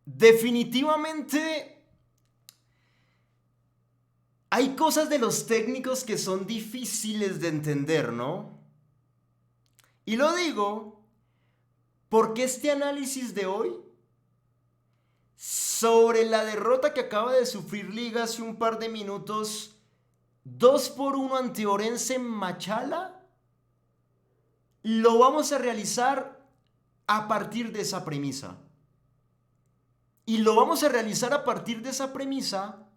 definitivamente hay cosas de los técnicos que son difíciles de entender, ¿no? Y lo digo porque este análisis de hoy sobre la derrota que acaba de sufrir Liga hace un par de minutos, 2-1 ante Orense en Machala, lo vamos a realizar a partir de esa premisa. Y lo vamos a realizar a partir de esa premisa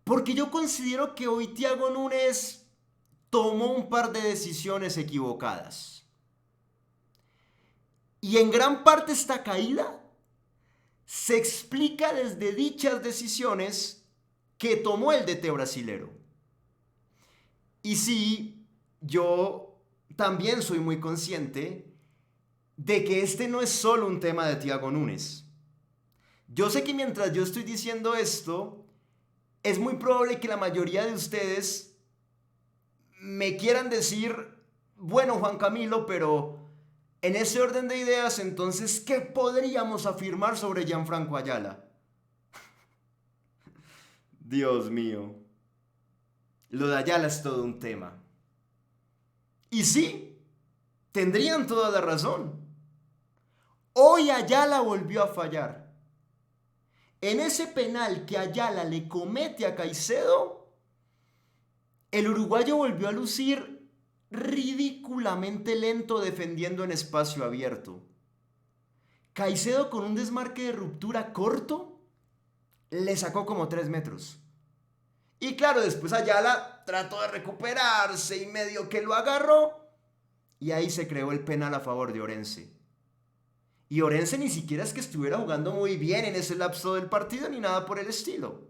porque yo considero que hoy Thiago Núñez tomó un par de decisiones equivocadas. Y en gran parte esta caída se explica desde dichas decisiones que tomó el DT brasilero. Y sí, yo también soy muy consciente de que este no es solo un tema de Thiago Núñez. Yo sé que mientras yo estoy diciendo esto, es muy probable que la mayoría de ustedes me quieran decir, bueno, Juan Camilo, pero en ese orden de ideas, entonces, ¿qué podríamos afirmar sobre Gianfranco Ayala? Dios mío, lo de Ayala es todo un tema. Y sí, tendrían toda la razón. Hoy Ayala volvió a fallar. En ese penal que Ayala le comete a Caicedo, el uruguayo volvió a lucir ridículamente lento defendiendo en espacio abierto. Caicedo, con un desmarque de ruptura corto, le sacó como 3 metros. Y claro, después Ayala trató de recuperarse y medio que lo agarró. Y ahí se creó el penal a favor de Orense. Y Orense ni siquiera es que estuviera jugando muy bien en ese lapso del partido ni nada por el estilo.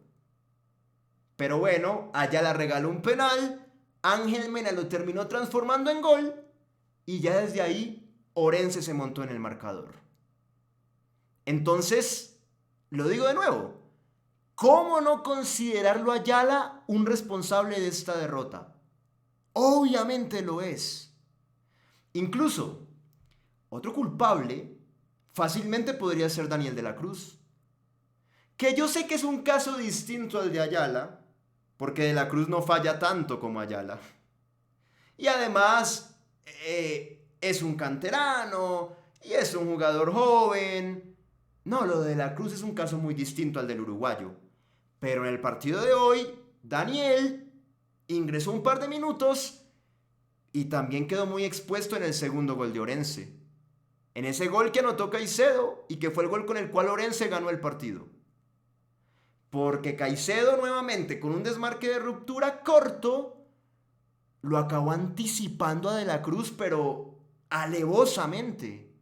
Pero bueno, Ayala regaló un penal, Ángel Mena lo terminó transformando en gol y ya desde ahí Orense se montó en el marcador. Entonces, lo digo de nuevo, ¿cómo no considerarlo a Ayala un responsable de esta derrota? Obviamente lo es. Incluso, otro culpable fácilmente podría ser Daniel de la Cruz, que yo sé que es un caso distinto al de Ayala, porque de la Cruz no falla tanto como Ayala. Y además, es un canterano y es un jugador joven. No, lo de la Cruz es un caso muy distinto al del uruguayo. Pero en el partido de hoy, Daniel ingresó un par de minutos y también quedó muy expuesto en el segundo gol de Orense. En ese gol que anotó Caicedo y que fue el gol con el cual Orense ganó el partido. Porque Caicedo nuevamente con un desmarque de ruptura corto lo acabó anticipando a De la Cruz, pero alevosamente.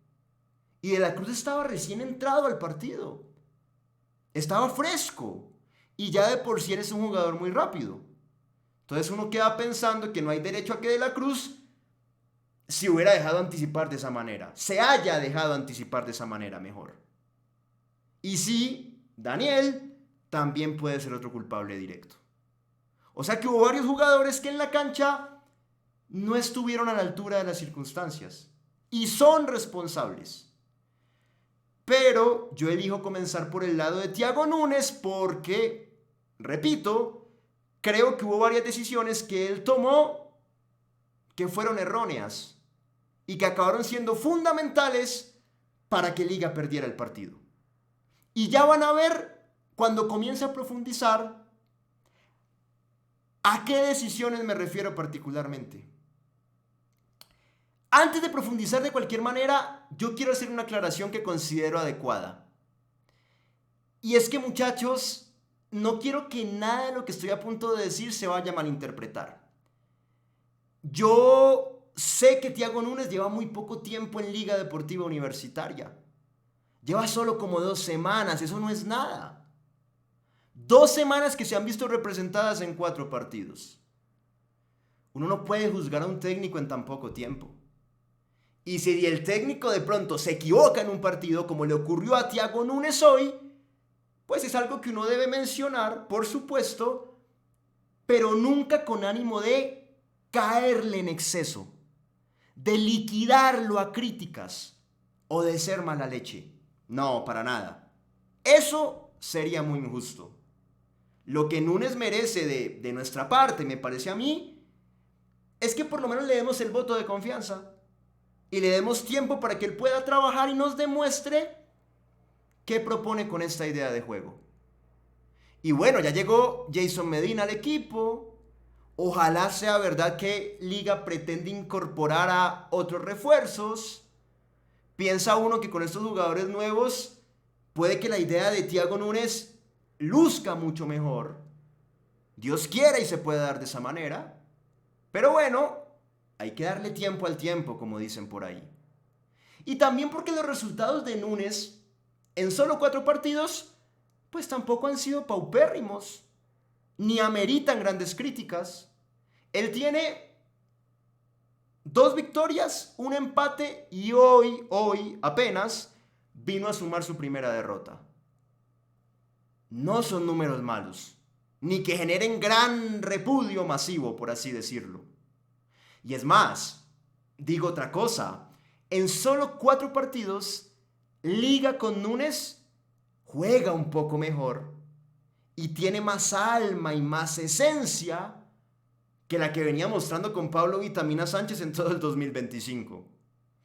Y De la Cruz estaba recién entrado al partido. Estaba fresco. Y ya de por sí eres un jugador muy rápido. Entonces uno queda pensando que no hay derecho a que De la Cruz se hubiera dejado anticipar de esa manera. Se haya dejado anticipar de esa manera mejor. Y sí, Daniel también puede ser otro culpable directo. O sea que hubo varios jugadores que en la cancha no estuvieron a la altura de las circunstancias. Y son responsables. Pero yo elijo comenzar por el lado de Thiago Núñez porque, repito, creo que hubo varias decisiones que él tomó que fueron erróneas y que acabaron siendo fundamentales para que Liga perdiera el partido. Y ya van a ver, cuando comience a profundizar, a qué decisiones me refiero particularmente. Antes de profundizar de cualquier manera, yo quiero hacer una aclaración que considero adecuada. Y es que, muchachos, no quiero que nada de lo que estoy a punto de decir se vaya a malinterpretar. Yo sé que Thiago Núñez lleva muy poco tiempo en Liga Deportiva Universitaria. Lleva solo como 2 semanas, eso no es nada. 2 semanas que se han visto representadas en 4 partidos. Uno no puede juzgar a un técnico en tan poco tiempo. Y si el técnico de pronto se equivoca en un partido, como le ocurrió a Thiago Núñez hoy, pues es algo que uno debe mencionar, por supuesto, pero nunca con ánimo de caerle en exceso, de liquidarlo a críticas o de ser mala leche. No, para nada. Eso sería muy injusto. Lo que Núñez merece de nuestra parte, me parece a mí, es que por lo menos le demos el voto de confianza y le demos tiempo para que él pueda trabajar y nos demuestre qué propone con esta idea de juego. Y bueno, ya llegó Jason Medina al equipo. Ojalá sea verdad que Liga pretende incorporar a otros refuerzos. Piensa uno que con estos jugadores nuevos puede que la idea de Thiago Núñez luzca mucho mejor. Dios quiera y se pueda dar de esa manera. Pero bueno, hay que darle tiempo al tiempo, como dicen por ahí. Y también porque los resultados de Núñez en solo 4 partidos, pues tampoco han sido paupérrimos, ni ameritan grandes críticas. Él tiene 2 victorias, un empate y hoy apenas vino a sumar su primera derrota. No son números malos, ni que generen gran repudio masivo, por así decirlo. Y es más, digo otra cosa, en solo 4 partidos, Liga con Núñez juega un poco mejor y tiene más alma y más esencia que la que venía mostrando con Pablo Vitamina Sánchez en todo el 2025.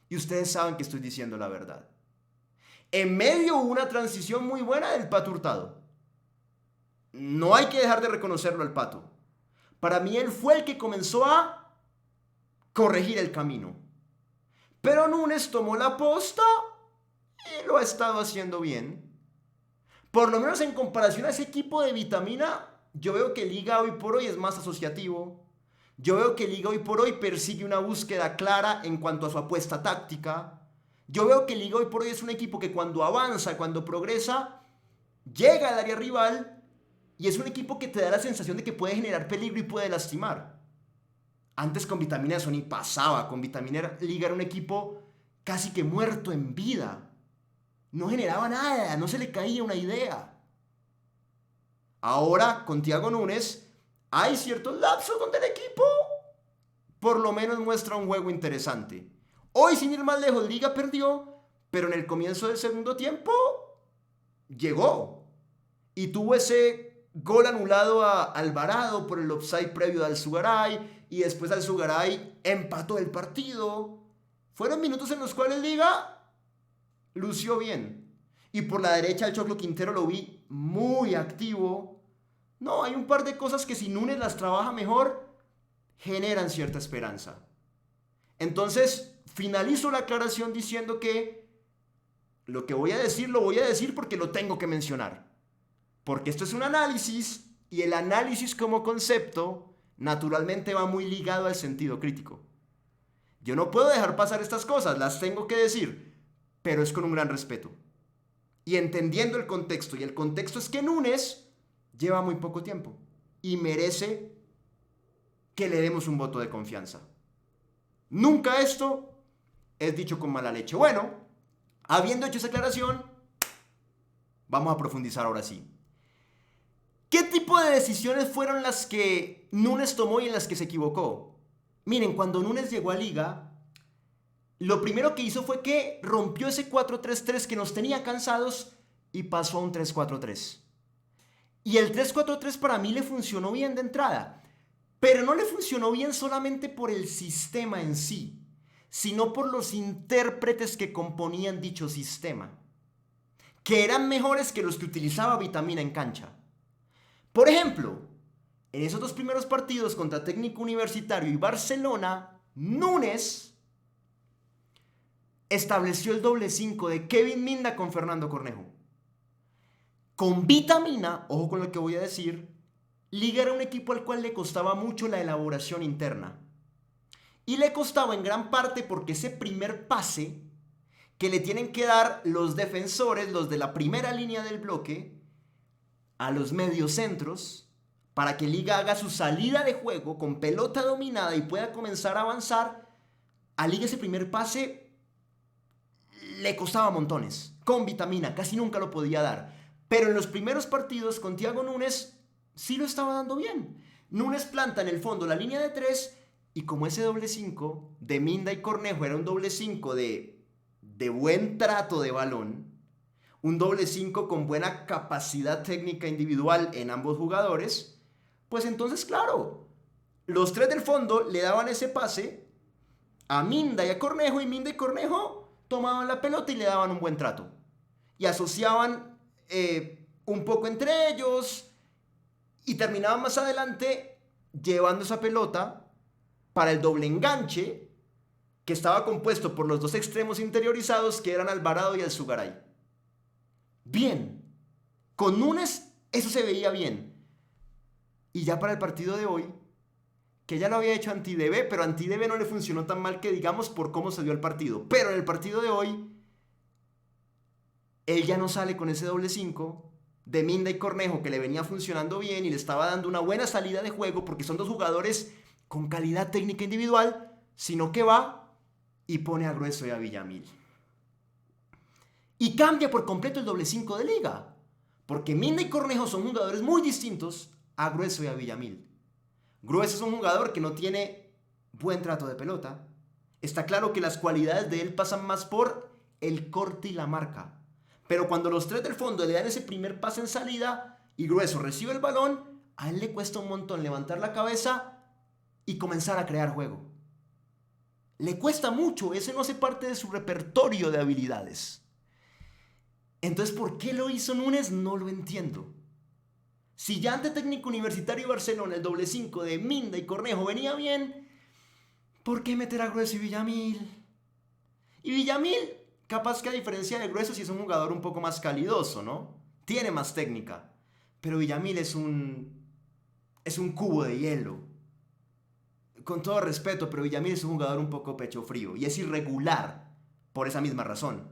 Y ustedes saben que estoy diciendo la verdad. En medio hubo una transición muy buena del Pato Hurtado. No hay que dejar de reconocerlo al Pato. Para mí él fue el que comenzó a corregir el camino. Pero Núñez tomó la posta y lo ha estado haciendo bien. Por lo menos en comparación a ese equipo de Vitamina, yo veo que Liga hoy por hoy es más asociativo. Yo veo que Liga hoy por hoy persigue una búsqueda clara en cuanto a su apuesta táctica. Yo veo que Liga hoy por hoy es un equipo que cuando avanza, cuando progresa, llega al área rival y es un equipo que te da la sensación de que puede generar peligro y puede lastimar. Antes con Vitamina eso ni pasaba. Con Vitamina Liga era un equipo casi que muerto en vida. No generaba nada, no se le caía una idea. Ahora, con Thiago Núñez, hay ciertos lapsos donde el equipo por lo menos muestra un juego interesante. Hoy, sin ir más lejos, Liga perdió, pero en el comienzo del segundo tiempo llegó. Y tuvo ese gol anulado a Alvarado por el offside previo de Alzugaray, y después Alzugaray empató el partido. Fueron minutos en los cuales Liga lució bien. Y por la derecha el Choclo Quintero lo vi muy activo. No, hay un par de cosas que si Núñez las trabaja mejor, generan cierta esperanza. Entonces, finalizo la aclaración diciendo que lo que voy a decir lo voy a decir porque lo tengo que mencionar. Porque esto es un análisis y el análisis como concepto naturalmente va muy ligado al sentido crítico. Yo no puedo dejar pasar estas cosas, las tengo que decir, pero es con un gran respeto. Y entendiendo el contexto, y el contexto es que Núñez lleva muy poco tiempo y merece que le demos un voto de confianza. Nunca esto es dicho con mala leche. Bueno, habiendo hecho esa aclaración, vamos a profundizar ahora sí. ¿Qué tipo de decisiones fueron las que Núñez tomó y en las que se equivocó? Miren, cuando Núñez llegó a Liga, lo primero que hizo fue que rompió ese 4-3-3 que nos tenía cansados y pasó a un 3-4-3. Y el 3-4-3 para mí le funcionó bien de entrada, pero no le funcionó bien solamente por el sistema en sí, sino por los intérpretes que componían dicho sistema, que eran mejores que los que utilizaba Vitamina en cancha. Por ejemplo, en esos 2 primeros partidos contra Técnico Universitario y Barcelona, Núñez estableció el doble 5 de Kevin Minda con Fernando Cornejo. Con Vitamina, ojo con lo que voy a decir, Liga era un equipo al cual le costaba mucho la elaboración interna. Y le costaba en gran parte porque ese primer pase que le tienen que dar los defensores, los de la primera línea del bloque, a los mediocentros, para que Liga haga su salida de juego con pelota dominada y pueda comenzar a avanzar, a Liga ese primer pase le costaba montones. Con Vitamina casi nunca lo podía dar. Pero en los primeros partidos con Thiago Núñez sí lo estaba dando bien. Núñez planta en el fondo la línea de 3 y como ese doble 5 de Minda y Cornejo era un doble 5 de buen trato de balón, un doble 5 con buena capacidad técnica individual en ambos jugadores, pues entonces, claro, los tres del fondo le daban ese pase a Minda y a Cornejo, y Minda y Cornejo tomaban la pelota y le daban un buen trato. Y asociaban un poco entre ellos y terminaban más adelante llevando esa pelota para el doble enganche que estaba compuesto por los dos extremos interiorizados que eran Alvarado y Alzugaray. Bien, con Núñez eso se veía bien. Y ya para el partido de hoy, que ya lo había hecho Antidebe, pero Antidebe no le funcionó tan mal que digamos por cómo se dio el partido. Pero en el partido de hoy, él ya no sale con ese doble 5 de Minda y Cornejo que le venía funcionando bien y le estaba dando una buena salida de juego porque son dos jugadores con calidad técnica individual, sino que va y pone a Grueso y a Villamil. Y cambia por completo el doble 5 de liga, porque Minda y Cornejo son jugadores muy distintos a Grueso y a Villamil. Grueso es un jugador que no tiene buen trato de pelota. Está claro que las cualidades de él pasan más por el corte y la marca. Pero cuando los tres del fondo le dan ese primer pase en salida y Grueso recibe el balón, a él le cuesta un montón levantar la cabeza y comenzar a crear juego. Le cuesta mucho, ese no hace parte de su repertorio de habilidades. Entonces, ¿por qué lo hizo Núñez? No lo entiendo. Si ya ante Técnico Universitario Barcelona el doble 5 de Minda y Cornejo venía bien, ¿por qué meter a Grueso y Villamil? Y Villamil, capaz que a diferencia de Grueso, sí es un jugador un poco más calidoso, ¿no? Tiene más técnica. Pero Villamil es un cubo de hielo. Con todo respeto, pero Villamil es un jugador un poco pecho frío y es irregular por esa misma razón.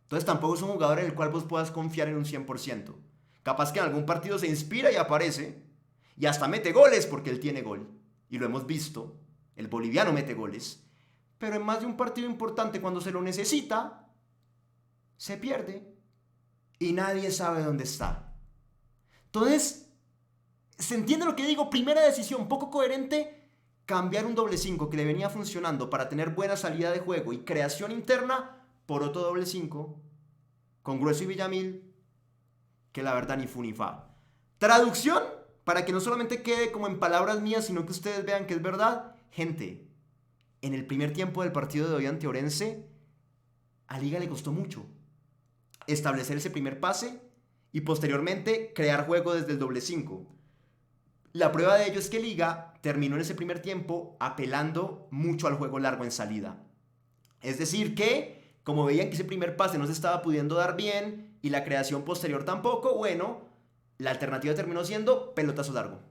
Entonces tampoco es un jugador en el cual vos puedas confiar en un 100%. Capaz que en algún partido se inspira y aparece y hasta mete goles porque él tiene gol. Y lo hemos visto, el boliviano mete goles. Pero en más de un partido importante cuando se lo necesita, se pierde y nadie sabe dónde está. Entonces, ¿se entiende lo que digo? Primera decisión poco coherente, cambiar un doble 5 que le venía funcionando para tener buena salida de juego y creación interna por otro doble 5 con Grueso y Villamil, que la verdad ni fu ni fa. Traducción, para que no solamente quede como en palabras mías, sino que ustedes vean que es verdad. Gente, en el primer tiempo del partido de hoy ante Orense, a Liga le costó mucho establecer ese primer pase y posteriormente crear juego desde el doble 5. La prueba de ello es que Liga terminó en ese primer tiempo apelando mucho al juego largo en salida. Es decir que, como veían que ese primer pase no se estaba pudiendo dar bien y la creación posterior tampoco, bueno, la alternativa terminó siendo pelotazo largo.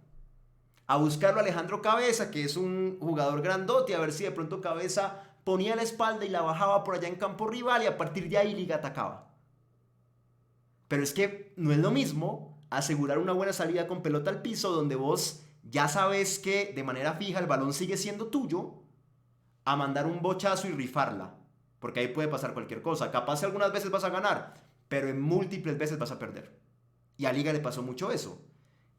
A buscarlo a Alejandro Cabeza, que es un jugador grandote, a ver si de pronto Cabeza ponía la espalda y la bajaba por allá en campo rival y a partir de ahí Liga atacaba. Pero es que no es lo mismo asegurar una buena salida con pelota al piso donde vos ya sabes que de manera fija el balón sigue siendo tuyo, a mandar un bochazo y rifarla. Porque ahí puede pasar cualquier cosa. Capaz algunas veces vas a ganar, pero en múltiples veces vas a perder. Y a Liga le pasó mucho eso.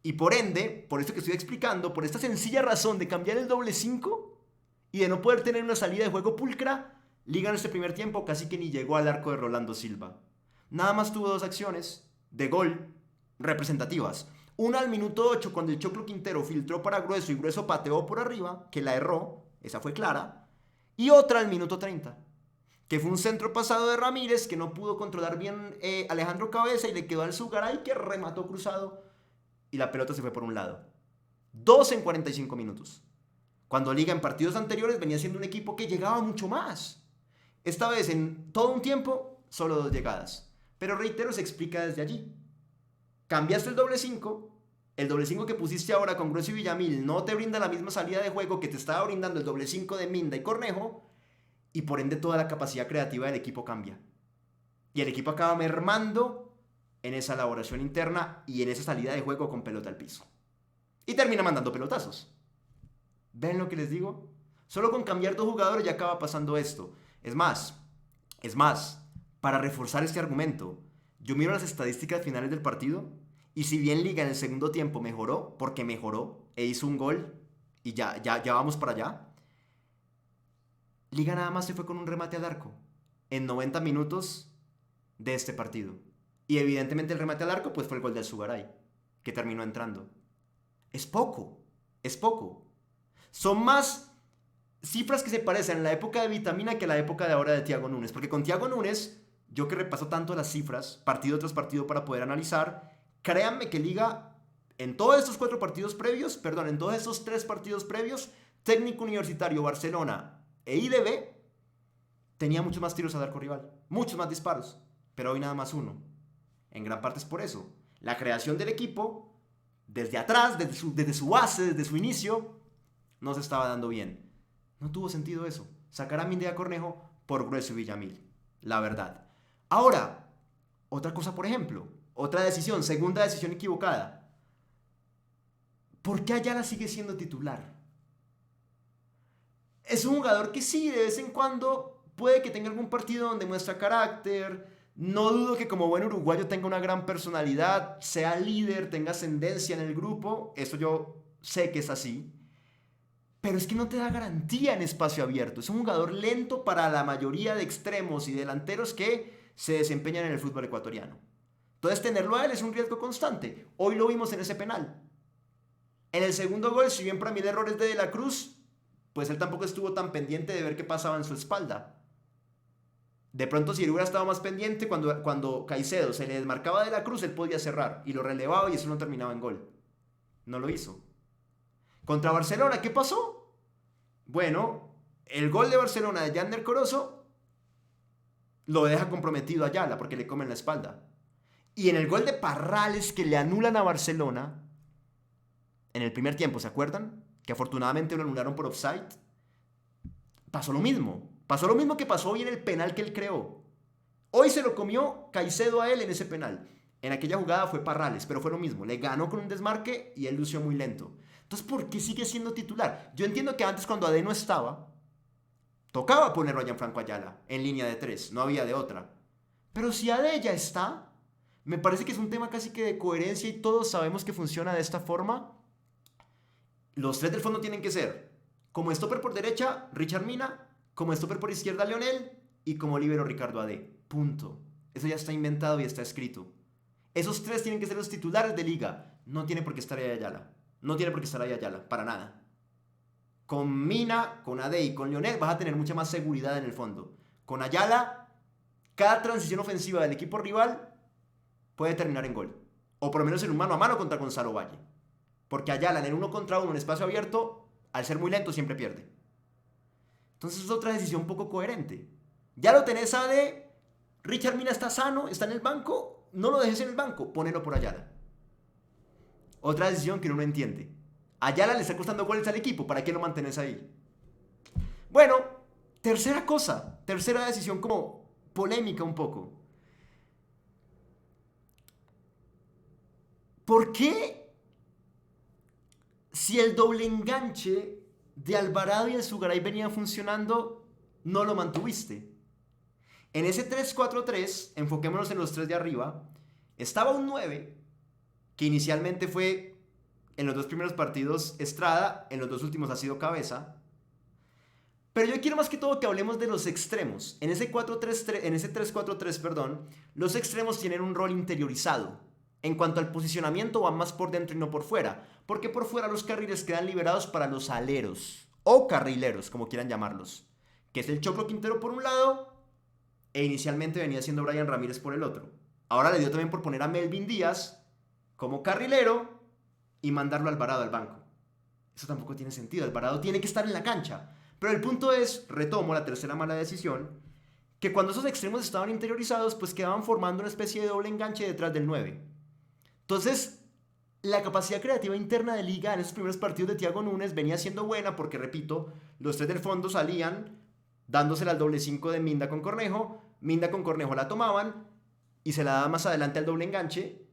Y por ende, por esto que estoy explicando, por esta sencilla razón de cambiar el doble 5 y de no poder tener una salida de juego pulcra, Liga en este primer tiempo casi que ni llegó al arco de Rolando Silva. Nada más tuvo dos acciones de gol representativas. Una al minuto 8 cuando el Choclo Quintero filtró para Grueso y Grueso pateó por arriba, que la erró, esa fue clara. Y otra al minuto 30, que fue un centro pasado de Ramírez que no pudo controlar bien Alejandro Cabeza y le quedó al Zugaray que remató cruzado y la pelota se fue por un lado. 2 en 45 minutos. Cuando Liga en partidos anteriores venía siendo un equipo que llegaba mucho más. Esta vez en todo un tiempo, solo 2 llegadas. Pero reitero, se explica desde allí. Cambiaste el doble 5. El doble 5 que pusiste ahora con Grueso y Villamil no te brinda la misma salida de juego que te estaba brindando el doble 5 de Minda y Cornejo. Y por ende toda la capacidad creativa del equipo cambia. Y el equipo acaba mermando en esa elaboración interna y en esa salida de juego con pelota al piso. Y termina mandando pelotazos. ¿Ven lo que les digo? Solo con cambiar dos jugadores ya acaba pasando esto. Es más, para reforzar este argumento, yo miro las estadísticas finales del partido y si bien Liga en el segundo tiempo mejoró, porque mejoró e hizo un gol y ya vamos para allá, Liga nada más se fue con un remate al arco en 90 minutos de este partido. Y evidentemente el remate al arco pues fue el gol del Sugaray, que terminó entrando. Es poco, es poco. Son más cifras que se parecen en la época de Vitamina que en la época de ahora de Thiago Núñez. Porque con Thiago Núñez, yo que repaso tanto las cifras, partido tras partido para poder analizar, créanme que Liga, en todos estos en todos estos 3 partidos previos, Técnico Universitario, Barcelona e IDB, tenía muchos más tiros al arco rival, muchos más disparos, pero hoy nada más uno. En gran parte es por eso. La creación del equipo, desde atrás, desde su base, desde su inicio, no se estaba dando bien. No tuvo sentido eso. Sacar a Mindy Cornejo por Grueso y Villamil. La verdad. Ahora, otra cosa, por ejemplo. Otra decisión, segunda decisión equivocada. ¿Por qué Ayala sigue siendo titular? Es un jugador que sí, de vez en cuando puede que tenga algún partido donde muestra carácter. No dudo que como buen uruguayo tenga una gran personalidad, sea líder, tenga ascendencia en el grupo. Eso yo sé que es así. Pero es que no te da garantía en espacio abierto. Es un jugador lento para la mayoría de extremos y delanteros que se desempeñan en el fútbol ecuatoriano. Entonces tenerlo a él es un riesgo constante. Hoy lo vimos en ese penal. En el segundo gol, si bien para mí el error es de la Cruz, pues él tampoco estuvo tan pendiente de ver qué pasaba en su espalda. De pronto si él hubiera estado más pendiente cuando Caicedo se le desmarcaba de la Cruz, él podía cerrar y lo relevaba y eso no terminaba en gol. No lo hizo. Contra Barcelona, ¿qué pasó? Bueno, el gol de Barcelona de Yander Corozo lo deja comprometido a Ayala porque le comen la espalda. Y en el gol de Parrales que le anulan a Barcelona, en el primer tiempo, ¿se acuerdan? Que afortunadamente lo anularon por offside. Pasó lo mismo. Pasó lo mismo que pasó hoy en el penal que él creó. Hoy se lo comió Caicedo a él en ese penal. En aquella jugada fue Parrales, pero fue lo mismo. Le ganó con un desmarque y él lució muy lento. Entonces, ¿por qué sigue siendo titular? Yo entiendo que antes cuando Ade no estaba, tocaba ponerlo a Gianfranco Ayala en línea de 3, no había de otra. Pero si Ade ya está, me parece que es un tema casi que de coherencia y todos sabemos que funciona de esta forma. Los 3 del fondo tienen que ser, como stopper por derecha, Richard Mina, como stopper por izquierda, Leonel, y como líbero, Ricardo Ade. Punto. Eso ya está inventado y está escrito. Esos 3 tienen que ser los titulares de Liga. No tiene por qué estar ahí Ayala. No tiene por qué estar ahí Ayala, para nada. Con Mina, con Ade y con Leonel vas a tener mucha más seguridad en el fondo. Con Ayala, cada transición ofensiva del equipo rival puede terminar en gol. O por lo menos en un mano a mano contra Gonzalo Valle. Porque Ayala en el 1 contra 1 en espacio abierto, al ser muy lento, siempre pierde. Entonces es otra decisión poco coherente. Ya lo tenés Ade, Richard Mina está sano, está en el banco, no lo dejes en el banco, ponelo por Ayala. Otra decisión que uno no entiende. Ayala le está costando goles al equipo, ¿para qué lo mantenés ahí? Bueno, tercera decisión como polémica un poco. ¿Por qué si el doble enganche de Alvarado y el Sugaray venía funcionando, no lo mantuviste? En ese 3-4-3, enfoquémonos en los 3 de arriba, estaba un 9, que inicialmente fue en los 2 primeros partidos Estrada, en los 2 últimos ha sido Cabeza. Pero yo quiero más que todo que hablemos de los extremos. En ese 3-4-3, perdón, los extremos tienen un rol interiorizado. En cuanto al posicionamiento van más por dentro y no por fuera, porque por fuera los carriles quedan liberados para los aleros, o carrileros, como quieran llamarlos, que es el Choclo Quintero por un lado, e inicialmente venía siendo Brian Ramírez por el otro. Ahora le dio también por poner a Melvin Díaz como carrilero y mandarlo a Alvarado al banco. Eso tampoco tiene sentido, Alvarado tiene que estar en la cancha. Pero el punto es, retomo la tercera mala decisión, que cuando esos extremos estaban interiorizados, pues quedaban formando una especie de doble enganche detrás del 9. Entonces, la capacidad creativa interna de Liga en esos primeros partidos de Thiago Núñez venía siendo buena porque, repito, los 3 del fondo salían dándosela al doble 5 de Minda con Cornejo la tomaban y se la daban más adelante al doble enganche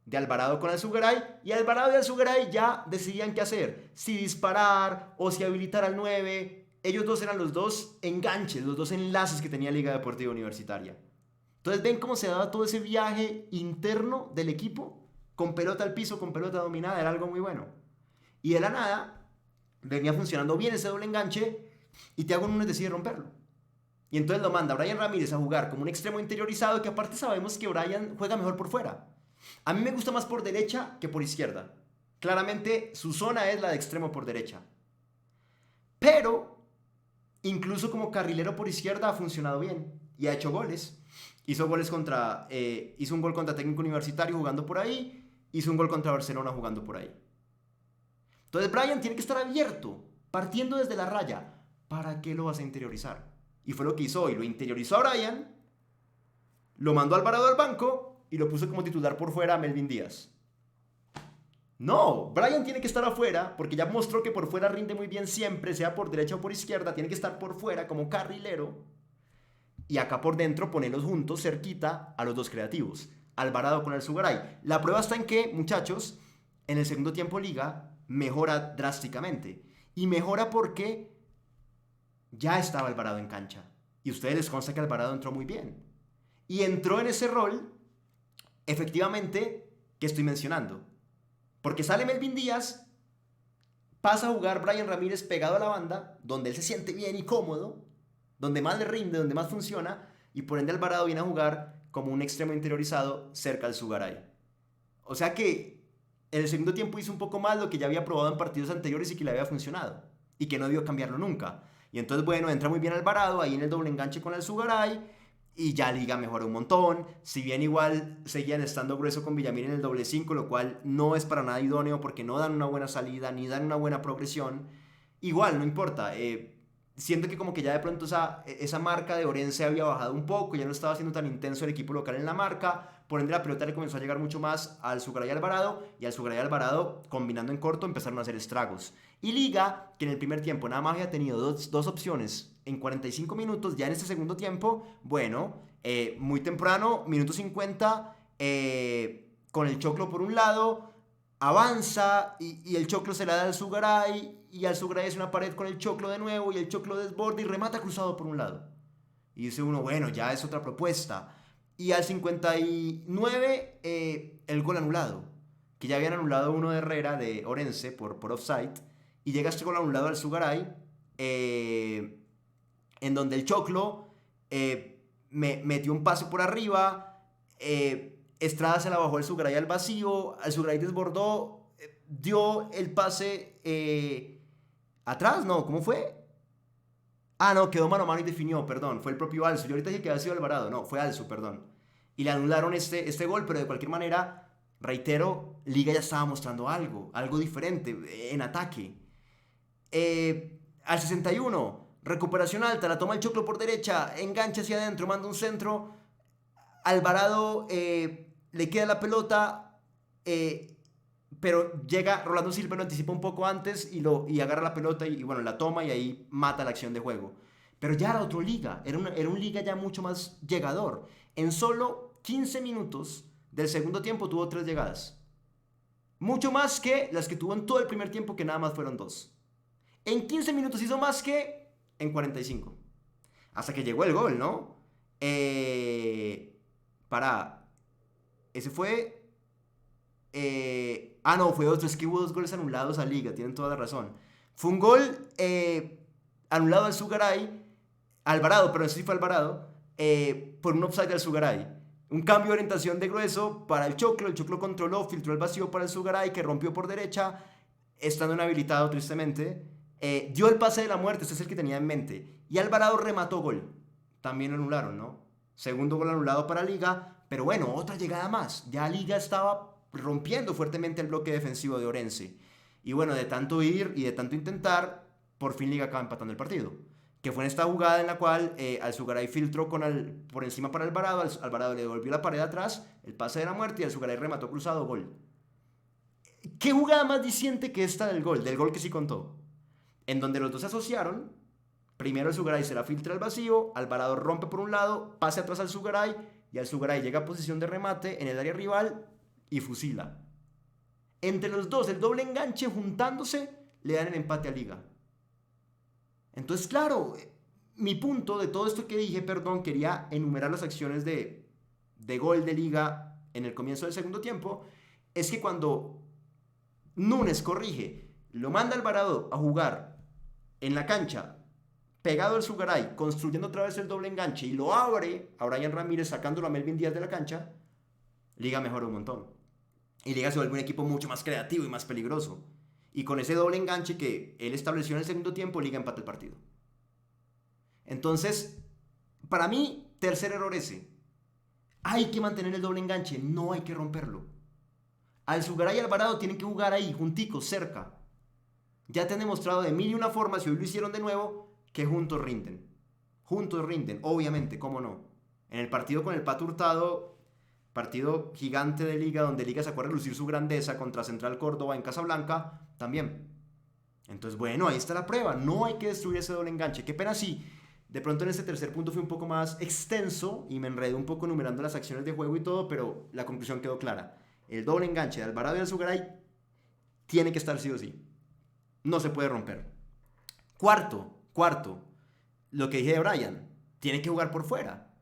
de Alvarado con Alzugaray, y Alvarado y Alzugaray ya decidían qué hacer, si disparar o si habilitar al 9. Ellos dos eran los 2 enganches, los 2 enlaces que tenía Liga Deportiva Universitaria. Entonces ven cómo se daba todo ese viaje interno del equipo, con pelota al piso, con pelota dominada, era algo muy bueno. Y de la nada venía funcionando bien ese doble enganche y Thiago Núñez decide romperlo. Y entonces lo manda Brian Ramírez a jugar como un extremo interiorizado, que aparte sabemos que Brian juega mejor por fuera. A mí me gusta más por derecha que por izquierda. Claramente su zona es la de extremo por derecha. Pero incluso como carrilero por izquierda ha funcionado bien y ha hecho goles. Hizo un gol contra Técnico Universitario jugando por ahí, hizo un gol contra Barcelona jugando por ahí. Entonces Brian tiene que estar abierto, partiendo desde la raya. ¿Para qué lo vas a interiorizar? Y fue lo que hizo hoy, lo interiorizó a Brian, lo mandó a Alvarado al banco y lo puso como titular por fuera a Melvin Díaz. No, Brian tiene que estar afuera porque ya mostró que por fuera rinde muy bien siempre, sea por derecha o por izquierda, tiene que estar por fuera como carrilero. Y acá por dentro ponerlos juntos, cerquita a los dos creativos, Alvarado con Alzugaray. La prueba está en que, muchachos, en el segundo tiempo Liga mejora drásticamente. Y mejora porque ya estaba Alvarado en cancha. Y a ustedes les consta que Alvarado entró muy bien. Y entró en ese rol, efectivamente, que estoy mencionando. Porque sale Melvin Díaz, pasa a jugar Brian Ramírez pegado a la banda, donde él se siente bien y cómodo, donde más le rinde, donde más funciona, y por ende Alvarado viene a jugar como un extremo interiorizado cerca al Zugaray. O sea que en el segundo tiempo hizo un poco más lo que ya había probado en partidos anteriores y que le había funcionado, y que no debió cambiarlo nunca. Y entonces, bueno, entra muy bien Alvarado ahí en el doble enganche con el Zugaray, y ya Liga mejora un montón. Si bien igual seguían estando grueso con Villamil en el doble 5, lo cual no es para nada idóneo porque no dan una buena salida ni dan una buena progresión. Igual, no importa. Siento que como que ya de pronto esa marca de Orense había bajado un poco, ya no estaba siendo tan intenso el equipo local en la marca, por ende la pelota le comenzó a llegar mucho más al Zugaray Alvarado, y al Zugaray Alvarado, combinando en corto, empezaron a hacer estragos. Y Liga, que en el primer tiempo nada más había tenido dos opciones en 45 minutos, ya en este segundo tiempo, bueno, muy temprano, minuto 50, con el Choclo por un lado, avanza y el Choclo se la da al Zugaray, y al Zugaray es una pared con el Choclo de nuevo, y el Choclo desborda y remata cruzado por un lado. Y dice uno, bueno, ya es otra propuesta. Y al 59, el gol anulado, que ya habían anulado uno de Herrera, de Orense, por offside, y llega este gol anulado al Zugaray, en donde el Choclo metió un pase por arriba, Estrada se la bajó al Zugaray al vacío, al Zugaray desbordó, dio el pase atrás, ¿no? ¿Cómo fue? Ah, no, quedó mano a mano y definió, perdón, fue el propio Alzo. Yo ahorita dije que había sido Alvarado, no, fue Alzo, perdón. Y le anularon este gol, pero de cualquier manera, reitero, Liga ya estaba mostrando algo diferente en ataque. Al 61, recuperación alta, la toma el Choclo por derecha, engancha hacia adentro, manda un centro. Alvarado le queda la pelota, pero llega Rolando Silva, lo anticipa un poco antes y agarra la pelota y bueno, la toma y ahí mata la acción de juego. Pero ya era otro Liga, era un Liga ya mucho más llegador. En solo 15 minutos del segundo tiempo tuvo 3 llegadas. Mucho más que las que tuvo en todo el primer tiempo, que nada más fueron 2. En 15 minutos hizo más que en 45. Hasta que llegó el gol, ¿no? Ese fue... no, fue otro. Es que hubo 2 goles anulados a Liga, tienen toda la razón. Fue un gol anulado al Zugaray, Alvarado, pero ese sí fue Alvarado, por un offside al Zugaray. Un cambio de orientación de grueso para el Choclo controló, filtró el vacío para el Zugaray, que rompió por derecha, estando inhabilitado tristemente. Dio el pase de la muerte, ese es el que tenía en mente. Y Alvarado remató gol. También lo anularon, ¿no? Segundo gol anulado para Liga, pero bueno, otra llegada más. Ya Liga estaba rompiendo fuertemente el bloque defensivo de Orense. Y bueno, de tanto ir y de tanto intentar, por fin Liga acaba empatando el partido. Que fue en esta jugada en la cual Alzugaray filtró por encima para Alvarado, Alvarado le devolvió la pared atrás, el pase de la muerte, y Alzugaray remató cruzado, gol. ¿Qué jugada más diciente que esta del gol que sí contó? En donde los dos se asociaron. Primero el Zugaray se la filtra al vacío, Alvarado rompe por un lado, pase atrás al Zugaray, y al Zugaray llega a posición de remate en el área rival y fusila. Entre los dos, el doble enganche juntándose, le dan el empate a Liga. Entonces, claro, mi punto de todo esto que dije, quería enumerar las acciones de gol de Liga en el comienzo del segundo tiempo, es que cuando Núñez corrige, lo manda Alvarado a jugar en la cancha, pegado al Sugaray, construyendo otra vez el doble enganche y lo abre a Brian Ramírez sacándolo a Melvin Díaz de la cancha, Liga mejora un montón. Y Liga se vuelve un equipo mucho más creativo y más peligroso. Y con ese doble enganche que él estableció en el segundo tiempo, Liga empata el partido. Entonces, para mí, tercer error ese. Hay que mantener el doble enganche, no hay que romperlo. Alzugaray y Alvarado tienen que jugar ahí, junticos, cerca. Ya te han demostrado de mil y una formas, y hoy lo hicieron de nuevo, que juntos rinden. Juntos rinden, obviamente, cómo no. En el partido con el Pato Hurtado, partido gigante de Liga, donde Liga sacó a relucir su grandeza contra Central Córdoba en Casablanca, también. Entonces, bueno, ahí está la prueba. No hay que destruir ese doble enganche. Qué pena si de pronto en este tercer punto fui un poco más extenso y me enredé un poco enumerando las acciones de juego y todo, pero la conclusión quedó clara. El doble enganche de Alvarado y Alzugaray tiene que estar sí o sí. No se puede romper. Cuarto, lo que dije de Brian, tiene que jugar por fuera.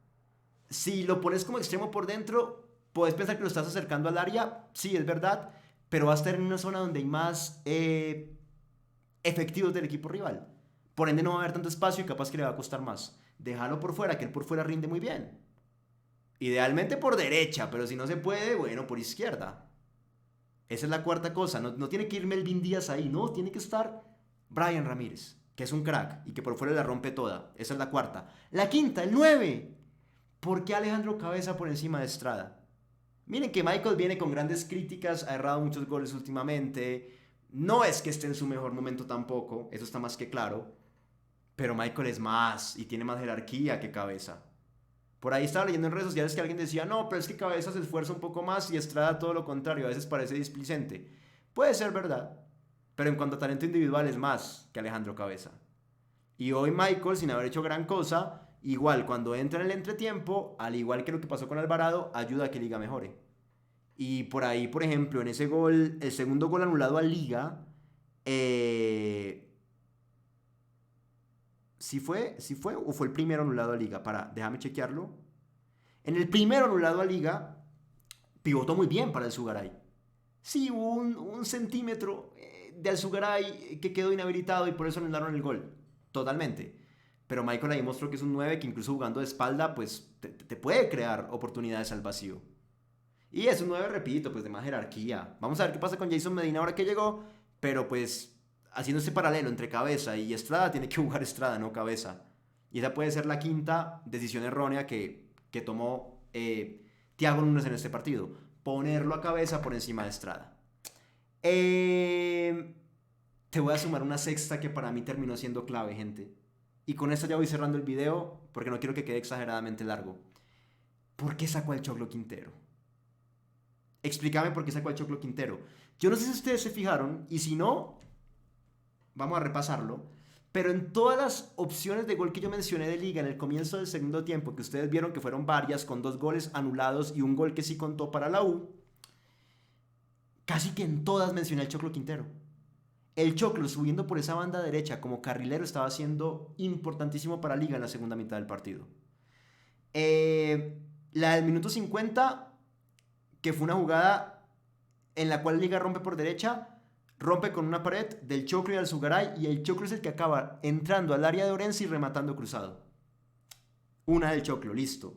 Si lo pones como extremo por dentro, puedes pensar que lo estás acercando al área, sí, es verdad, pero va a estar en una zona donde hay más efectivos del equipo rival. Por ende no va a haber tanto espacio y capaz que le va a costar más. Déjalo por fuera, que él por fuera rinde muy bien. Idealmente por derecha, pero si no se puede, bueno, por izquierda. Esa es la cuarta cosa. No tiene que ir Melvin Díaz ahí, no, tiene que estar Brian Ramírez, que es un crack y que por fuera la rompe toda. Esa es la cuarta. La quinta, el 9. ¿Por qué Alejandro Cabeza por encima de Estrada? Miren que Michael viene con grandes críticas, ha errado muchos goles últimamente. No es que esté en su mejor momento tampoco, eso está más que claro. Pero Michael es más y tiene más jerarquía que Cabeza. Por ahí estaba leyendo en redes sociales que alguien decía, no, pero es que Cabeza se esfuerza un poco más y Estrada todo lo contrario, a veces parece displicente. Puede ser verdad, pero en cuanto a talento individual es más que Alejandro Cabeza. Y hoy Michael, sin haber hecho gran cosa, igual cuando entra en el entretiempo, al igual que lo que pasó con Alvarado, ayuda a que Liga mejore. Y por ahí, por ejemplo, en ese gol, el segundo gol anulado a Liga, ¿sí fue o fue el primero anulado a Liga? Déjame chequearlo. En el primero anulado a Liga, pivotó muy bien para el Alzugaray. Sí, hubo un centímetro de Alzugaray que quedó inhabilitado y por eso anularon el gol. Totalmente. Pero Michael ahí mostró que es un 9 que incluso jugando de espalda, pues te puede crear oportunidades al vacío. Y es un 9, repito, pues de más jerarquía. Vamos a ver qué pasa con Jason Medina ahora que llegó, pero pues haciendo ese paralelo entre Cabeza y Estrada, tiene que jugar Estrada, no Cabeza. Y esa puede ser la quinta decisión errónea que tomó Thiago Núñez en este partido. Ponerlo a Cabeza por encima de Estrada. Te voy a sumar una sexta que para mí terminó siendo clave, gente. Y con esto ya voy cerrando el video porque no quiero que quede exageradamente largo. ¿Por qué sacó al Choclo Quintero? Explícame por qué sacó al Choclo Quintero. Yo no sé si ustedes se fijaron, y si no, vamos a repasarlo. Pero en todas las opciones de gol que yo mencioné de Liga en el comienzo del segundo tiempo, que ustedes vieron que fueron varias, con 2 goles anulados y un gol que sí contó para la U, casi que en todas mencioné al Choclo Quintero. El Choclo subiendo por esa banda derecha como carrilero estaba siendo importantísimo para Liga en la segunda mitad del partido. La del minuto 50, que fue una jugada en la cual Liga rompe por derecha, rompe con una pared del Choclo y Alzugaray, y el Choclo es el que acaba entrando al área de Orense y rematando cruzado. Una del Choclo, listo.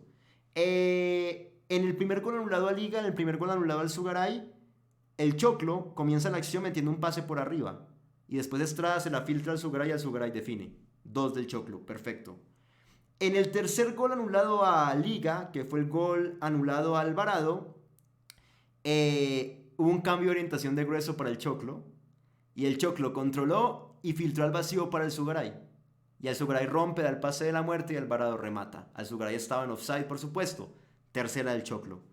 En el primer gol anulado a Liga, en el primer gol anulado al Alzugaray, el Choclo comienza la acción metiendo un pase por arriba. Y después Estrada se la filtra al Alzugaray y Alzugaray define. 2 del Choclo, perfecto. En el tercer gol anulado a Liga, que fue el gol anulado a Alvarado, hubo un cambio de orientación de grueso para el Choclo. Y el Choclo controló y filtró al vacío para el Alzugaray. Y Alzugaray rompe, da el pase de la muerte y Alvarado remata. Alzugaray estaba en offside, por supuesto. Tercera del Choclo.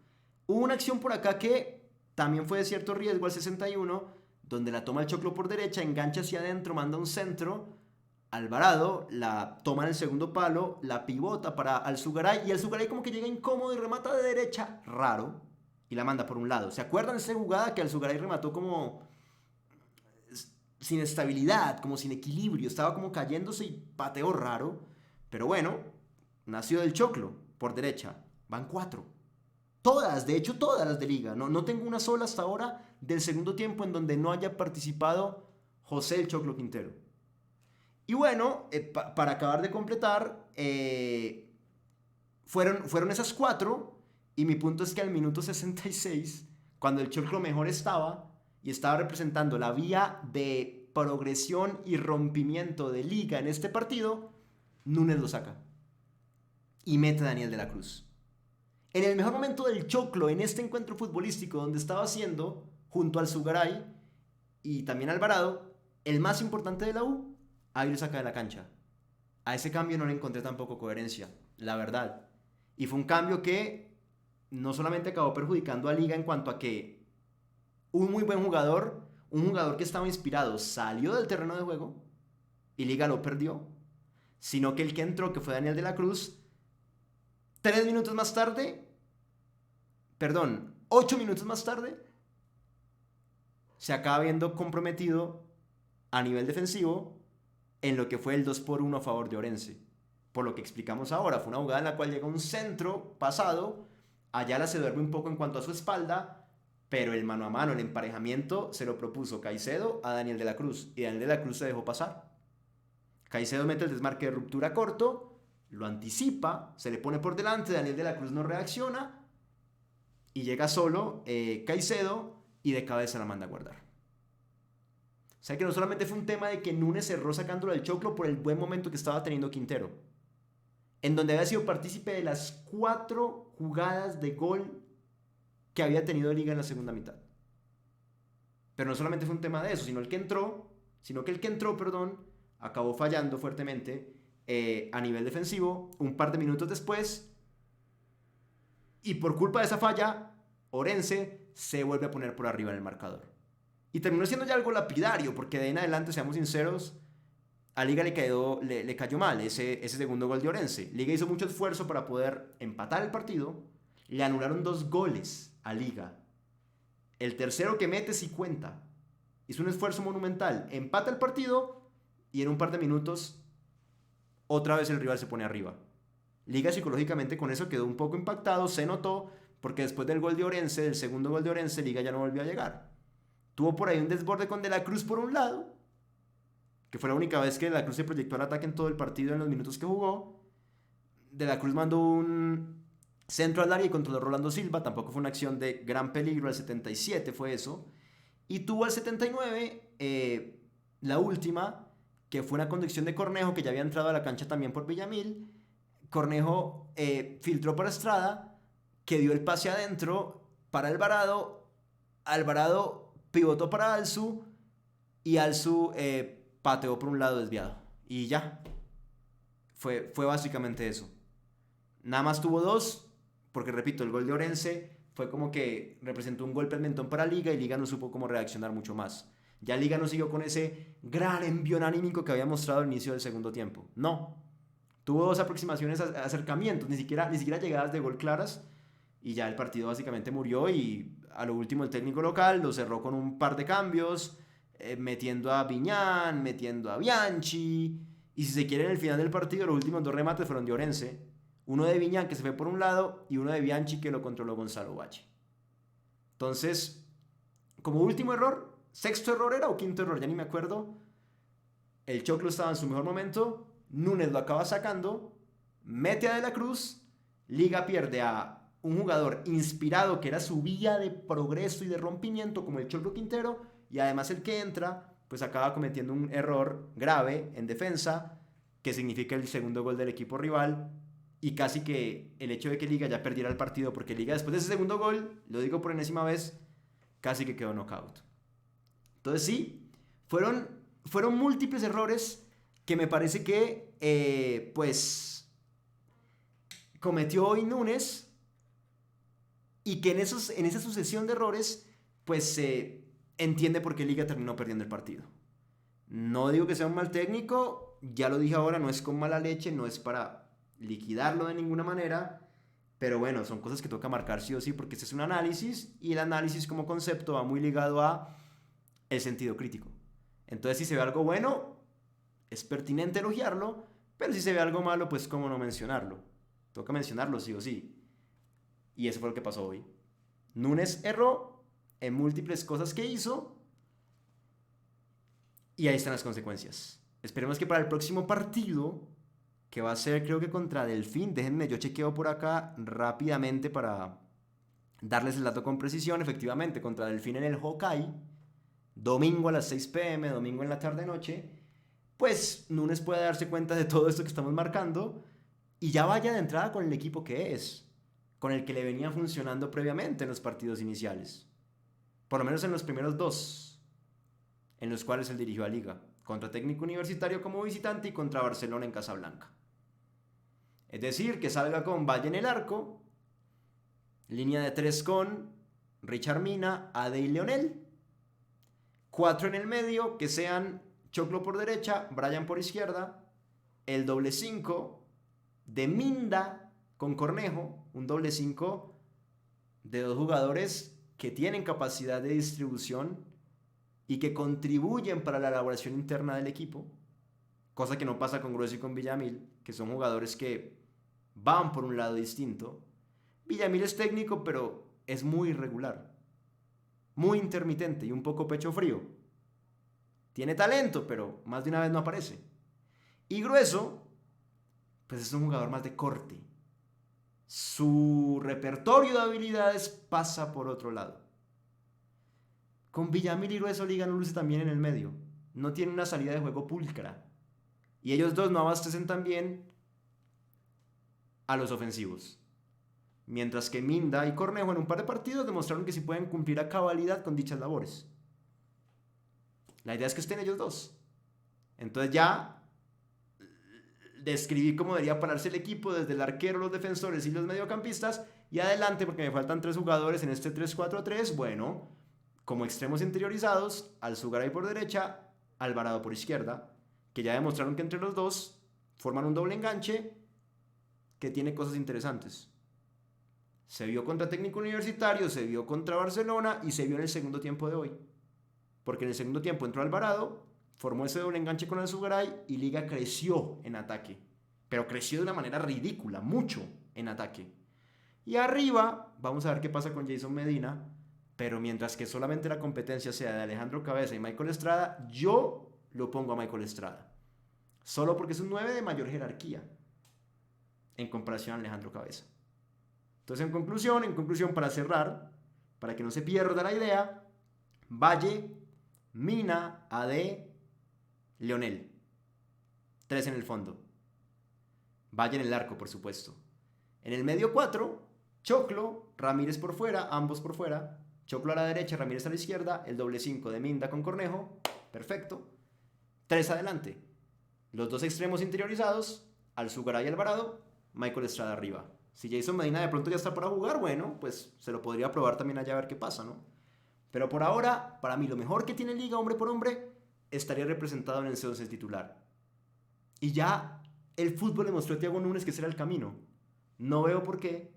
Hubo una acción por acá que también fue de cierto riesgo al 61, donde la toma el Choclo por derecha, engancha hacia adentro, manda un centro. Alvarado la toma en el segundo palo, la pivota para Alzugaray y Alzugaray como que llega incómodo y remata de derecha, raro, y la manda por un lado. ¿Se acuerdan de esa jugada que Alzugaray remató como sin estabilidad, como sin equilibrio? Estaba como cayéndose y pateó raro. Pero bueno, nació del Choclo por derecha. Van 4. Todas, de hecho todas las de Liga. No tengo una sola hasta ahora del segundo tiempo en donde no haya participado José el Choclo Quintero. Y bueno, para acabar de completar, fueron esas cuatro. Y mi punto es que al minuto 66, cuando el Choclo mejor estaba y estaba representando la vía de progresión y rompimiento de liga en este partido, Núñez lo saca y mete a Daniel de la Cruz. En el mejor momento del Choclo en este encuentro futbolístico donde estaba haciendo, junto al Zugaray y también Alvarado, el más importante de la U, ahí lo saca de la cancha. A ese cambio no le encontré tampoco coherencia, la verdad. Y fue un cambio que no solamente acabó perjudicando a Liga en cuanto a que un muy buen jugador, un jugador que estaba inspirado, salió del terreno de juego y Liga lo perdió, sino que el que entró, que fue Daniel de la Cruz, 3 minutos más tarde, perdón, 8 minutos más tarde, se acaba viendo comprometido a nivel defensivo en lo que fue el 2-1 a favor de Orense. Por lo que explicamos ahora, fue una jugada en la cual llega un centro pasado, Ayala se duerme un poco en cuanto a su espalda, pero el mano a mano, el emparejamiento, se lo propuso Caicedo a Daniel de la Cruz, y Daniel de la Cruz se dejó pasar. Caicedo mete el desmarque de ruptura corto, lo anticipa, se le pone por delante, Daniel de la Cruz no reacciona, y llega solo Caicedo, y de cabeza la manda a guardar. O sea que no solamente fue un tema de que Núñez cerró sacándolo del Choclo por el buen momento que estaba teniendo Quintero, en donde había sido partícipe de las 4 jugadas de gol que había tenido Liga en la segunda mitad. Pero no solamente fue un tema de eso, sino que el que entró, acabó fallando fuertemente a nivel defensivo un par de minutos después, y por culpa de esa falla, Orense se vuelve a poner por arriba en el marcador. Y terminó siendo ya algo lapidario, porque de ahí en adelante, seamos sinceros, a Liga le cayó mal ese segundo gol de Orense. Liga hizo mucho esfuerzo para poder empatar el partido. Le anularon 2 goles a Liga. El tercero que mete sí cuenta. Hizo un esfuerzo monumental. Empata el partido y en un par de minutos otra vez el rival se pone arriba. Liga psicológicamente con eso quedó un poco impactado, se notó, porque después del gol de Orense, del segundo gol de Orense, Liga ya no volvió a llegar. Tuvo por ahí un desborde con De la Cruz por un lado, que fue la única vez que De la Cruz se proyectó al ataque en todo el partido en los minutos que jugó. De la Cruz mandó un centro al área y controló Rolando Silva, tampoco fue una acción de gran peligro, al 77 fue eso. Y tuvo al 79 la última, que fue una conducción de Cornejo, que ya había entrado a la cancha también por Villamil. Cornejo filtró para Estrada, que dio el pase adentro para Alvarado. Alvarado pivotó para Alzu y Alzu pateó por un lado desviado. Y ya. Fue básicamente eso. Nada más tuvo 2, porque repito, el gol de Orense fue como que representó un golpe al mentón para Liga y Liga no supo cómo reaccionar mucho más. Ya Liga no siguió con ese gran envión anímico que había mostrado al inicio del segundo tiempo. No. Tuvo 2 aproximaciones, acercamientos, ni siquiera llegadas de gol claras. Y ya el partido básicamente murió y a lo último el técnico local lo cerró con un par de cambios, metiendo a Viñán, metiendo a Bianchi. Y si se quiere, en el final del partido los últimos 2 remates fueron de Orense. Uno de Viñán, que se fue por un lado, y uno de Bianchi, que lo controló Gonzalo Valle. Entonces, como último error, sexto error era o quinto error, ya ni me acuerdo, el Choclo estaba en su mejor momento, Núñez lo acaba sacando, mete a De la Cruz, Liga pierde a un jugador inspirado que era su vía de progreso y de rompimiento como el Choclo Quintero, y además el que entra pues acaba cometiendo un error grave en defensa, que significa el segundo gol del equipo rival, y casi que el hecho de que Liga ya perdiera el partido, porque Liga después de ese segundo gol, lo digo por enésima vez, casi que quedó knockout. Entonces sí, fueron múltiples errores que me parece que pues cometió hoy Núñez, y que en esa sucesión de errores pues se entiende por qué Liga terminó perdiendo el partido. No digo que sea un mal técnico, ya lo dije ahora, no es con mala leche, no es para liquidarlo de ninguna manera, pero bueno, son cosas que toca marcar sí o sí, porque este es un análisis, y el análisis como concepto va muy ligado a el sentido crítico. Entonces, si se ve algo bueno, es pertinente elogiarlo, pero si se ve algo malo, pues cómo no mencionarlo. Toca mencionarlo sí o sí. Y eso fue lo que pasó hoy. Núñez erró en múltiples cosas que hizo, y ahí están las consecuencias. Esperemos que para el próximo partido, que va a ser creo que contra Delfín, déjenme, yo chequeo por acá rápidamente para darles el dato con precisión. Efectivamente, contra Delfín en el Hokkaido, domingo a las 6 p.m., domingo en la tarde-noche, pues Núñez puede darse cuenta de todo esto que estamos marcando y ya vaya de entrada con el equipo que es, con el que le venía funcionando previamente en los partidos iniciales. Por lo menos en los primeros dos, en los cuales él dirigió a Liga, contra Técnico Universitario como visitante y contra Barcelona en Casablanca. Es decir, que salga con Valle en el arco, línea de 3 con Richard Mina, Ade y Leonel, 4 en el medio, que sean Choclo por derecha, Brian por izquierda, el doble 5 de Minda con Cornejo, un doble 5 de dos jugadores que tienen capacidad de distribución y que contribuyen para la elaboración interna del equipo, cosa que no pasa con Grueso y con Villamil, que son jugadores que van por un lado distinto. Villamil es técnico, pero es muy irregular, muy intermitente y un poco pecho frío. Tiene talento, pero más de una vez no aparece. Y Grueso, pues es un jugador más de corte. Su repertorio de habilidades pasa por otro lado. Con Villamil y Grueso Liga no luce también en el medio. No tiene una salida de juego pulcra. Y ellos dos no abastecen también a los ofensivos. Mientras que Minda y Cornejo en un par de partidos demostraron que sí pueden cumplir a cabalidad con dichas labores. La idea es que estén ellos dos. Entonces ya describí cómo debería pararse el equipo desde el arquero, los defensores y los mediocampistas y adelante, porque me faltan 3 jugadores en este 3-4-3. Bueno, como extremos interiorizados, Alzugaray por derecha, Alvarado por izquierda, que ya demostraron que entre los dos forman un doble enganche que tiene cosas interesantes. Se vio contra Técnico Universitario, se vio contra Barcelona y se vio en el segundo tiempo de hoy. Porque en el segundo tiempo entró Alvarado, formó ese doble enganche con Alzugaray y Liga creció en ataque. Pero creció de una manera ridícula, mucho en ataque. Y arriba, vamos a ver qué pasa con Jason Medina. Pero mientras que solamente la competencia sea de Alejandro Cabeza y Michael Estrada, yo lo pongo a Michael Estrada. Solo porque es un 9 de mayor jerarquía en comparación a Alejandro Cabeza. Entonces, en conclusión, para cerrar, para que no se pierda la idea, Valle, Mina, Ade, Leonel. 3 en el fondo. Valle en el arco, por supuesto. En el medio 4, Choclo, Ramírez por fuera, ambos por fuera. Choclo a la derecha, Ramírez a la izquierda. El doble 5 de Minda con Cornejo. Perfecto. 3 adelante. Los dos extremos interiorizados, Alzugaray y Alvarado, Michael Estrada arriba. Si Jason Medina de pronto ya está para jugar, bueno, pues se lo podría probar también allá a ver qué pasa, ¿no? Pero por ahora, para mí lo mejor que tiene Liga hombre por hombre estaría representado en el 11 titular. Y ya el fútbol le mostró a Thiago Núñez que ese era el camino. No veo por qué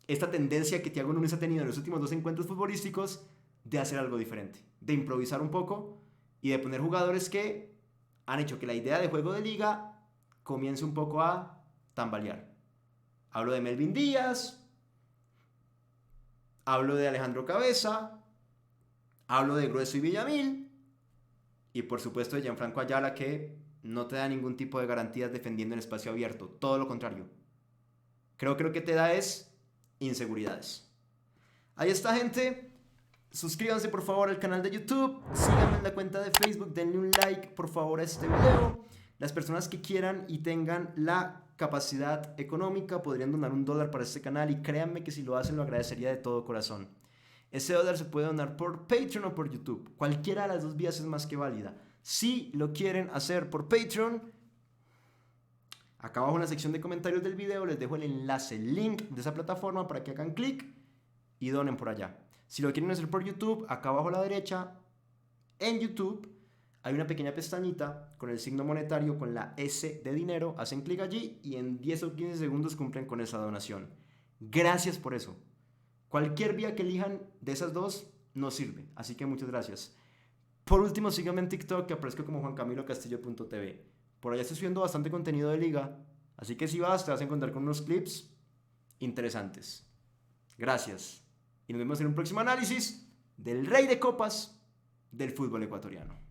esta tendencia que Thiago Núñez ha tenido en los últimos 2 encuentros futbolísticos de hacer algo diferente, de improvisar un poco y de poner jugadores que han hecho que la idea de juego de Liga comience un poco a tambalear. Hablo de Melvin Díaz, hablo de Alejandro Cabeza, hablo de Grueso y Villamil y por supuesto de Gianfranco Ayala, que no te da ningún tipo de garantías defendiendo en espacio abierto, todo lo contrario. Creo que lo que te da es inseguridades. Ahí está, gente. Suscríbanse por favor al canal de YouTube, síganme en la cuenta de Facebook, denle un like por favor a este video. Las personas que quieran y tengan la capacidad económica podrían donar $1 para este canal y créanme que si lo hacen lo agradecería de todo corazón. Ese dólar se puede donar por Patreon o por YouTube. Cualquiera de las dos vías es más que válida. Si lo quieren hacer por Patreon, acá abajo en la sección de comentarios del video les dejo el enlace, el link de esa plataforma para que hagan clic y donen por allá. Si lo quieren hacer por YouTube, acá abajo a la derecha, en YouTube, hay una pequeña pestañita con el signo monetario, con la S de dinero. Hacen clic allí y en 10 o 15 segundos cumplen con esa donación. Gracias por eso. Cualquier vía que elijan de esas dos nos sirve. Así que muchas gracias. Por último, síganme en TikTok, que aparezco como juancamilocastillo.tv. Por allá estoy subiendo bastante contenido de Liga. Así que si vas, te vas a encontrar con unos clips interesantes. Gracias. Y nos vemos en un próximo análisis del Rey de Copas del fútbol ecuatoriano.